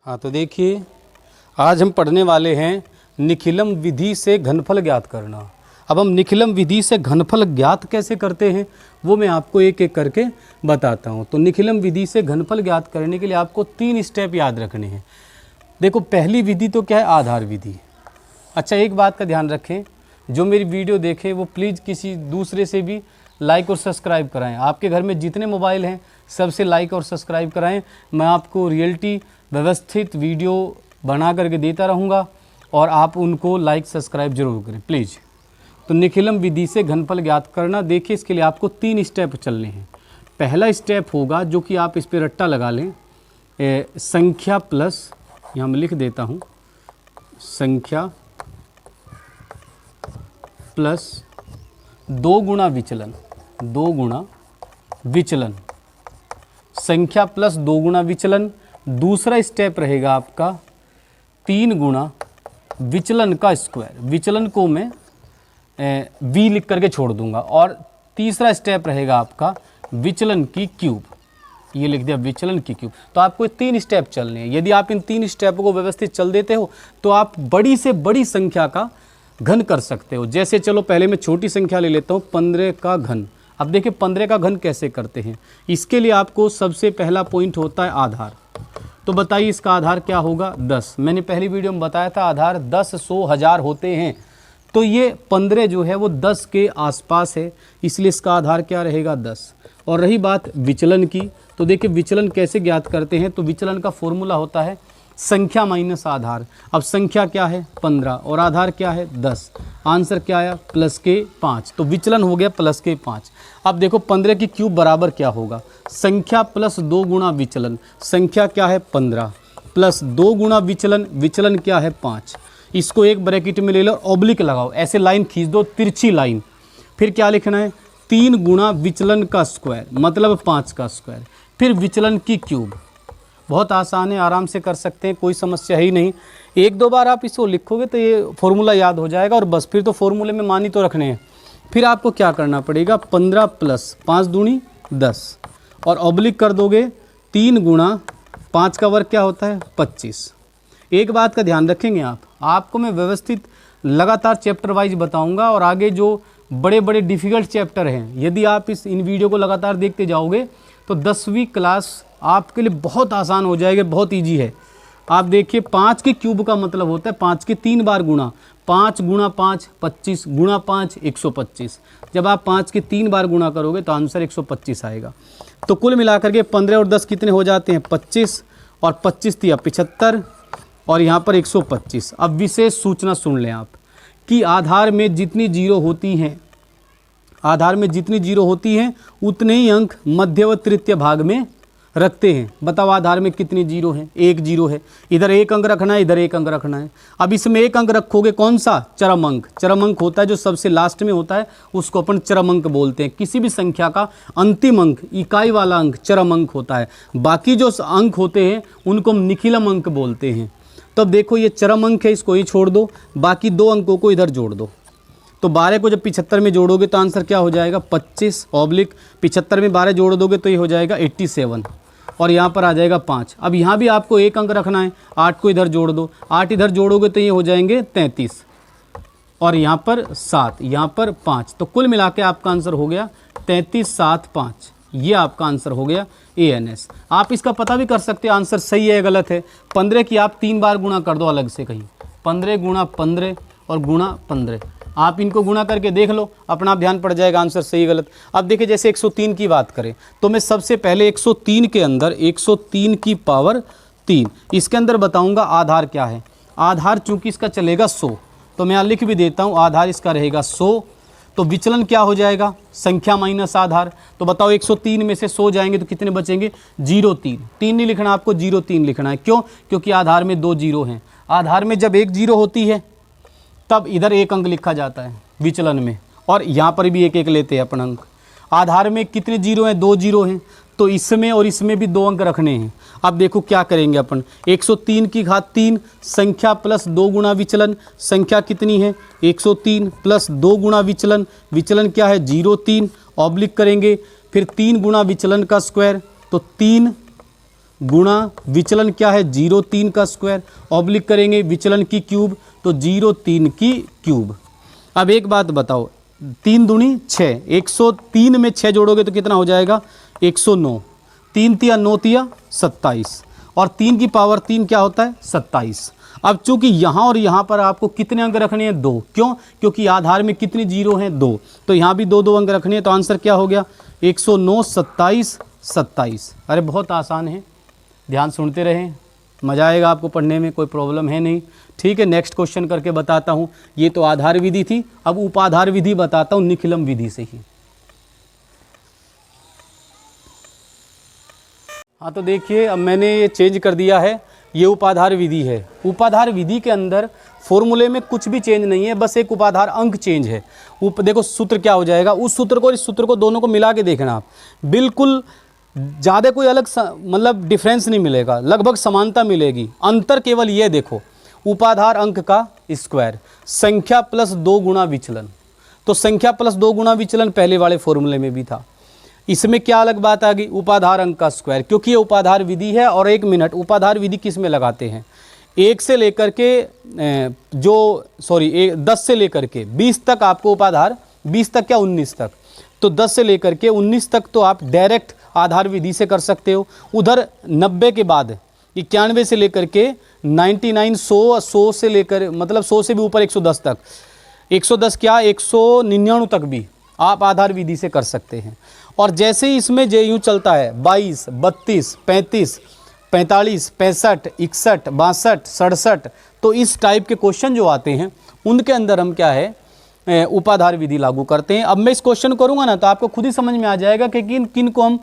हाँ तो देखिए, आज हम पढ़ने वाले हैं निखिलम विधि से घनफल ज्ञात करना। अब हम निखिलम विधि से घनफल ज्ञात कैसे करते हैं वो मैं आपको एक एक करके बताता हूँ। तो निखिलम विधि से घनफल ज्ञात करने के लिए आपको 3 स्टेप याद रखने हैं। देखो, पहली विधि तो क्या है, आधार विधि। अच्छा, एक बात का ध्यान रखें, जो मेरी वीडियो देखे वो प्लीज़ किसी दूसरे से भी लाइक और सब्सक्राइब कराएं। आपके घर में जितने मोबाइल हैं सबसे लाइक और सब्सक्राइब कराएं। मैं आपको रियलिटी व्यवस्थित वीडियो बना करके देता रहूँगा और आप उनको लाइक सब्सक्राइब जरूर करें प्लीज़। तो निखिलम विधि से घनफल ज्ञात करना, देखिए इसके लिए आपको 3 स्टेप चलने हैं। पहला स्टेप होगा जो कि आप इस पर रट्टा लगा लें, संख्या प्लस, यहाँ मैं लिख देता हूँ, संख्या प्लस 2 गुणा विचलन, 2 गुणा विचलन, संख्या प्लस 2 गुणा विचलन। दूसरा स्टेप रहेगा आपका 3 गुणा विचलन का स्क्वायर, विचलन को मैं v लिख करके छोड़ दूंगा। और तीसरा स्टेप रहेगा आपका विचलन की क्यूब, ये लिख दिया विचलन की क्यूब। तो आपको 3 स्टेप चलने हैं। यदि आप इन 3 स्टेपों को व्यवस्थित चल देते हो तो आप बड़ी से बड़ी संख्या का घन कर सकते हो। जैसे चलो पहले मैं छोटी संख्या ले लेता हूँ, 15 का घन। अब देखिए 15 का घन कैसे करते हैं। इसके लिए आपको सबसे पहला पॉइंट होता है आधार। तो बताइए इसका आधार क्या होगा, 10। मैंने पहली वीडियो में बताया था आधार 10, 100, 1000 होते हैं। तो ये 15 जो है वो 10 के आसपास है, इसलिए इसका आधार क्या रहेगा, 10। और रही बात विचलन की, तो देखिए विचलन कैसे ज्ञात करते हैं। तो विचलन का फॉर्मूला होता है संख्या माइनस आधार। अब संख्या क्या है 15 और आधार क्या है 10। आंसर क्या आया, प्लस के 5। तो विचलन हो गया प्लस के 5। अब देखो 15 की क्यूब बराबर क्या होगा, संख्या प्लस 2 गुणा विचलन। संख्या क्या है 15 प्लस 2 गुणा विचलन, विचलन क्या है 5। इसको एक ब्रैकेट में ले लो, ऑब्लिक लगाओ, ऐसे लाइन खींच दो, तिरछी लाइन। फिर क्या लिखना है, 3 गुणा विचलन का स्क्वायर, मतलब 5 का स्क्वायर, फिर विचलन की क्यूब। बहुत आसान है, आराम से कर सकते हैं, कोई समस्या ही नहीं। 1-2 बार आप इसको लिखोगे तो ये फॉर्मूला याद हो जाएगा और बस। फिर तो फॉर्मूले में मान ही तो रखने हैं। फिर आपको क्या करना पड़ेगा, 15 प्लस 5 दूनी 10 और ऑब्लिक कर दोगे 3 गुणा 5 का वर्ग क्या होता है 25। एक बात का ध्यान रखेंगे आपको मैं व्यवस्थित लगातार चैप्टर वाइज बताऊंगा। और आगे जो बड़े बड़े डिफ़िकल्ट चैप्टर हैं, यदि आप इन वीडियो को लगातार देखते जाओगे तो 10वीं क्लास आपके लिए बहुत आसान हो जाएगी, बहुत ईजी है। आप देखिए 5 के क्यूब का मतलब होता है 5 के 3 बार गुणा। 5 गुणा 5 25 गुणा 5 125। जब आप 5 के 3 बार गुणा करोगे तो आंसर 125 आएगा। तो कुल मिलाकर के 15 और 10 कितने हो जाते हैं 25, और 25 दिया 75 और यहाँ पर 125। अब विशेष सूचना सुन लें आप कि आधार में जितनी जीरो होती हैं, आधार में जितनी जीरो होती हैं उतने ही अंक मध्य व तृतीय भाग में रखते हैं। बताओ आधार में कितनी जीरो हैं, 1 जीरो है। इधर 1 अंक रखना है, इधर 1 अंक रखना है। अब इसमें 1 अंक रखोगे, कौन सा, चरम अंक। चरम अंक होता है जो सबसे लास्ट में होता है, उसको अपन चरम अंक बोलते हैं। किसी भी संख्या का अंतिम अंक, इकाई वाला अंक चरम अंक होता है। बाकी जो अंक होते हैं उनको हम निखिलम अंक बोलते हैं। तब देखो ये चरम अंक है, इसको ही छोड़ दो, बाकी 2 अंकों को इधर जोड़ दो। तो 12 को जब 75 में जोड़ोगे तो आंसर क्या हो जाएगा 25 ऑब्लिक 75 में 12 जोड़ दोगे तो ये हो जाएगा 87 और यहाँ पर आ जाएगा 5। अब यहाँ भी आपको 1 अंक रखना है, 8 को इधर जोड़ दो, 8 इधर जोड़ोगे तो ये हो जाएंगे 33 और यहाँ पर 7, यहाँ पर 5। तो कुल मिला के आपका आंसर हो गया 33, 7, 5। ये आपका आंसर हो गया ANS। आप इसका पता भी कर सकते हैं आंसर सही है गलत है। 15 की आप 3 बार गुणा कर दो अलग से कहीं, 15 गुणा 15 और गुणा 15। आप इनको गुणा करके देख लो, अपना आप ध्यान पड़ जाएगा आंसर सही गलत। अब देखिए जैसे 103 की बात करें तो मैं सबसे पहले 103 के अंदर 103 की पावर 3 इसके अंदर बताऊंगा आधार क्या है। आधार चूंकि इसका चलेगा 100, तो मैं यहाँ लिख भी देता हूँ, आधार इसका रहेगा 100। तो विचलन क्या हो जाएगा, संख्या माइनस आधार। तो बताओ 103 में से 100 जाएंगे तो कितने बचेंगे, 03। 3 नहीं लिखना आपको, 03 लिखना है। क्यों, क्योंकि आधार में 2 जीरो हैं। आधार में जब 1 जीरो होती है तब इधर 1 अंक लिखा जाता है विचलन में, और यहाँ पर भी 1-1 लेते हैं अपन अंक। आधार में कितने जीरो हैं, 2 जीरो हैं, तो इसमें और इसमें भी 2 अंक रखने हैं। अब देखो क्या करेंगे अपन, 103 की घात 3 संख्या प्लस 2 गुणा विचलन। संख्या कितनी है 103 प्लस 2 गुणा विचलन, विचलन क्या है 03 ऑब्लिक करेंगे, फिर 3 गुणा विचलन का स्क्वायर। तो 3 गुणा विचलन क्या है 0,3 का स्क्वायर, ऑब्लिक करेंगे विचलन की क्यूब, तो 0,3 की क्यूब। अब एक बात बताओ, 3 दूनी 6, 103 में 6 जोड़ोगे तो कितना हो जाएगा 109, 3 तिया 9 तिया 27, और 3 की पावर 3 क्या होता है 27। अब चूंकि यहाँ और यहाँ पर आपको कितने अंक रखने हैं 2, क्यों, क्योंकि आधार में कितने जीरो हैं 2, तो यहाँ भी 2 अंक रखने हैं, तो आंसर क्या हो गया 109, 27, 27। अरे बहुत आसान है, ध्यान सुनते रहें, मज़ा आएगा आपको पढ़ने में, कोई प्रॉब्लम है नहीं। ठीक है, नेक्स्ट क्वेश्चन करके बताता हूँ। ये तो आधार विधि थी, अब उपाधार विधि बताता हूँ निखिलम विधि से ही। हाँ तो देखिए, अब मैंने ये चेंज कर दिया है, ये उपाधार विधि है। उपाधार विधि के अंदर फॉर्मूले में कुछ भी चेंज नहीं है, बस एक उपाधार अंक चेंज है। देखो सूत्र क्या हो जाएगा, उस सूत्र को इस सूत्र को दोनों को मिला के देखना आप, बिल्कुल ज़्यादा कोई अलग मतलब डिफरेंस नहीं मिलेगा, लगभग समानता मिलेगी। अंतर केवल ये देखो, उपाधार अंक का स्क्वायर, संख्या प्लस 2 गुणा विचलन, तो संख्या प्लस 2 गुणा विचलन पहले वाले फॉर्मूले में भी था। इसमें क्या अलग बात आ गई, उपाधार अंक का स्क्वायर, क्योंकि ये उपाधार विधि है। और एक मिनट, उपाधार विधि किस में लगाते हैं, 1 से लेकर के 10 से लेकर के 20 तक आपको उपाधार, 20 तक क्या 19 तक, तो 10 से लेकर के 19 तक तो आप डायरेक्ट आधार विधि से कर सकते हो। उधर 90 के बाद 91 से लेकर के 99, 100 से लेकर मतलब 100 से भी ऊपर 110 तक, 110 क्या 199 तक भी आप आधार विधि से कर सकते हैं। और जैसे ही इसमें जो यूँ चलता है 22, 32, 35, 45, 65, 61, 62, 67, तो इस टाइप के क्वेश्चन जो आते हैं उनके अंदर हम क्या है उपाधार विधि लागू करते हैं। अब मैं इस क्वेश्चन करूँगा ना तो आपको खुद ही समझ में आ जाएगा कि किन को हम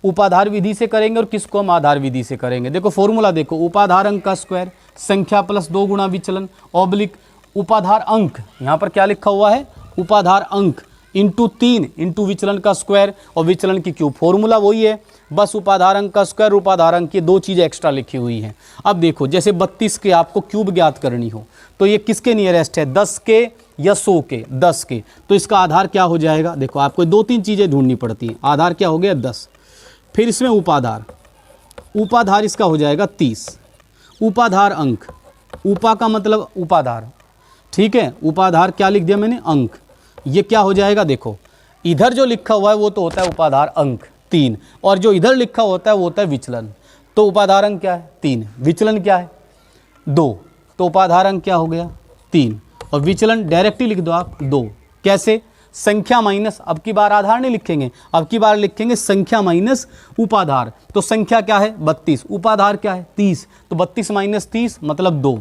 उपाधार विधि से करेंगे और किसको हम आधार विधि से करेंगे। देखो फॉर्मूला देखो, उपाधार अंक का स्क्वायर, संख्या प्लस 2 गुणा विचलन, ऑब्लिक उपाधार अंक, यहाँ पर क्या लिखा हुआ है उपाधार अंक इंटू 3 इंटू विचलन का स्क्वायर और विचलन की क्यूब। फॉर्मूला वही है, बस उपाधार अंक का स्क्वायर, उपाधार अंक की 2 चीज़ें एक्स्ट्रा लिखी हुई हैं। अब देखो जैसे 32 के आपको क्यूब ज्ञात करनी हो तो ये किसके नियरेस्ट है, 10 के या 100 के, 10 के, तो इसका आधार क्या हो जाएगा। देखो आपको 2-3 चीज़ें ढूंढनी पड़ती हैं। आधार क्या हो गया 10, फिर इसमें उपाधार, उपाधार इसका हो जाएगा 30, उपाधार अंक, उपा का मतलब उपाधार, ठीक है, उपाधार क्या लिख दिया मैंने अंक, ये क्या हो जाएगा। देखो इधर जो लिखा हुआ है वो तो होता है उपाधार अंक 3, और जो इधर लिखा होता है वो होता है विचलन। तो उपाधार अंक क्या है 3, विचलन क्या है 2, तो उपाधार अंक क्या हो गया 3, और विचलन डायरेक्टली लिख दो आप 2। कैसे, संख्या माइनस, अब की बार आधार नहीं लिखेंगे, अब की बार लिखेंगे संख्या माइनस उपाधार। तो संख्या क्या है 32, उपाधार क्या है 30, तो 32 माइनस 30 मतलब 2।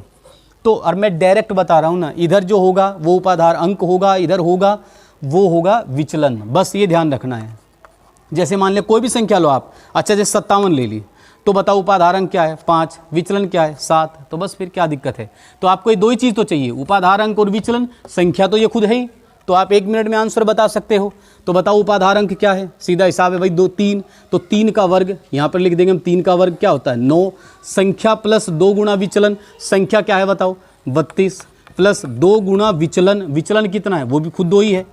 तो और मैं डायरेक्ट बता रहा हूँ ना, इधर जो होगा वो उपाधार अंक होगा, इधर होगा वो होगा विचलन, बस ये ध्यान रखना है। जैसे मान ले कोई भी संख्या लो आप, अच्छा जैसे 57 ले ली, तो बताओ उपाधार अंक क्या है 5, विचलन क्या है 7, तो बस फिर क्या दिक्कत है। तो आपको ये 2 ही चीज़ तो चाहिए, उपाधार अंक और विचलन। संख्या तो ये खुद है ही, तो आप 1 मिनट में आंसर बता सकते हो। तो बताओ उपाधार अंक क्या है, सीधा हिसाब है भाई 2, 3, तो 3 का वर्ग यहाँ पर लिख देंगे हम, 3 का वर्ग क्या होता है 9, संख्या प्लस 2 गुणा विचलन, संख्या क्या है बताओ 32, प्लस 2 गुणा विचलन, विचलन कितना है वो भी खुद 2 ही है,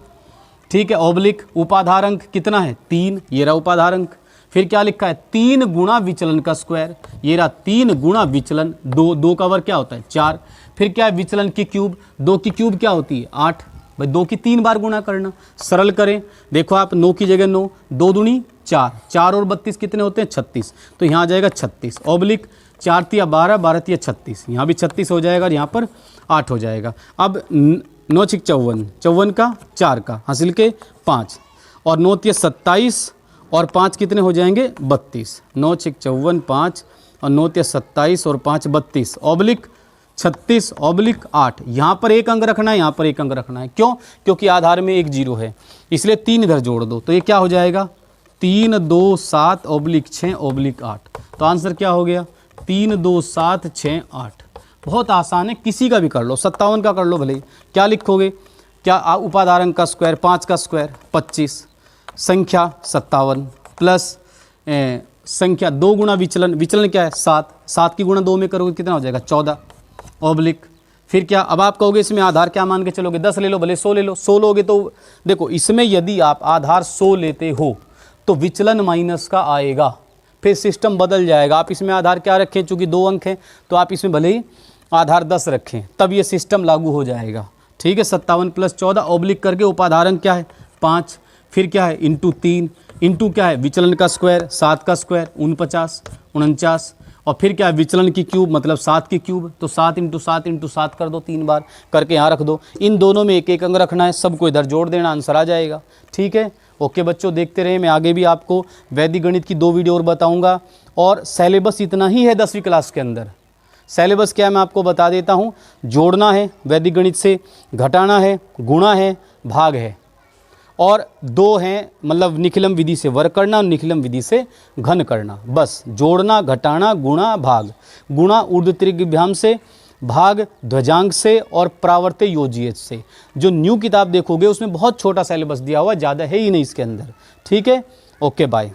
ठीक है, ऑब्लिक उपाधार अंक कितना है 3, ये रहा उपाधार अंक, फिर क्या लिखा है 3 गुणा विचलन का स्क्वायर, ये रहा 3 गुणा विचलन, 2 का वर्ग क्या होता है 4, फिर क्या है विचलन की क्यूब, 2 की क्यूब क्या होती है 8, भाई 2 की 3 बार गुणा करना, सरल करें, देखो आप 9 की जगह 9, 2 दूनी 4, 4 और 32 कितने होते हैं 36, तो यहाँ आ जाएगा 36, ऑब्लिक 4 तिया 12, 12 तिया 36, यहाँ भी 36 हो जाएगा और यहाँ पर 8 हो जाएगा। अब 9 छिक 54, 54 का 4 का हासिल के 5, और 9 तिया 27 और 5 कितने हो जाएंगे 32, 9 छिक 54 5 और 9 तिया 27 और 5 32, ऑब्लिक 36 ऑब्लिक 8, यहाँ पर 1 अंक रखना है, यहाँ पर 1 अंक रखना है, क्यों, क्योंकि आधार में 1 0 है, इसलिए 3 इधर जोड़ दो, तो ये क्या हो जाएगा 3 2 7 ऑब्लिक 6 ऑब्लिक 8, तो आंसर क्या हो गया 3 2 7 6 8। बहुत आसान है, किसी का भी कर लो, 57 का कर लो भले ही, क्या लिखोगे, क्या उपाधार अंक का स्क्वायर 5 का स्क्वायर 25, संख्या 57 प्लस संख्या 2 गुणा विचलन, विचलन क्या है 7, 7 की गुणा 2 में करोगे कितना हो जाएगा 14, ऑब्लिक फिर क्या, अब आप कहोगे इसमें आधार क्या मान के चलोगे 10 ले लो भले 100 ले लो, 100 लोगे तो देखो इसमें यदि आप आधार 100 लेते हो तो विचलन माइनस का आएगा, फिर सिस्टम बदल जाएगा। आप इसमें आधार क्या रखें, चूँकि 2 अंक हैं तो आप इसमें भले ही आधार 10 रखें, तब ये सिस्टम लागू हो जाएगा। ठीक है, 57 + 14 ऑब्लिक करके उपाधार अंक क्या है 5, फिर क्या है इंटू 3, इंटू क्या है विचलन का स्क्वायर 7 का स्क्वायर 49 49, और फिर क्या है विचलन की क्यूब मतलब 7 की क्यूब, तो 7 × 7 × 7 कर दो 3 बार करके यहाँ रख दो। इन दोनों में एक एक अंक रखना है, सबको इधर जोड़ देना, आंसर आ जाएगा। ठीक है, ओके बच्चों, देखते रहे, मैं आगे भी आपको वैदिक गणित की 2 वीडियो और बताऊंगा। और सिलेबस इतना ही है 10वीं क्लास के अंदर। सिलेबस क्या है मैं आपको बता देता हूँ। जोड़ना है वैदिक गणित से, घटाना है, गुणा है, भाग है, और 2 हैं मतलब निखिलम विधि से वर्ग करना और निखिलम विधि से घन करना। बस जोड़ना, घटाना, गुणा, भाग। गुणा ऊर्ध्व त्रिज्यभ्याम से, भाग ध्वजांक से और प्रावर्त योज्येच से। जो न्यू किताब देखोगे उसमें बहुत छोटा सिलेबस दिया हुआ, ज़्यादा है ही नहीं इसके अंदर। ठीक है, ओके बाय।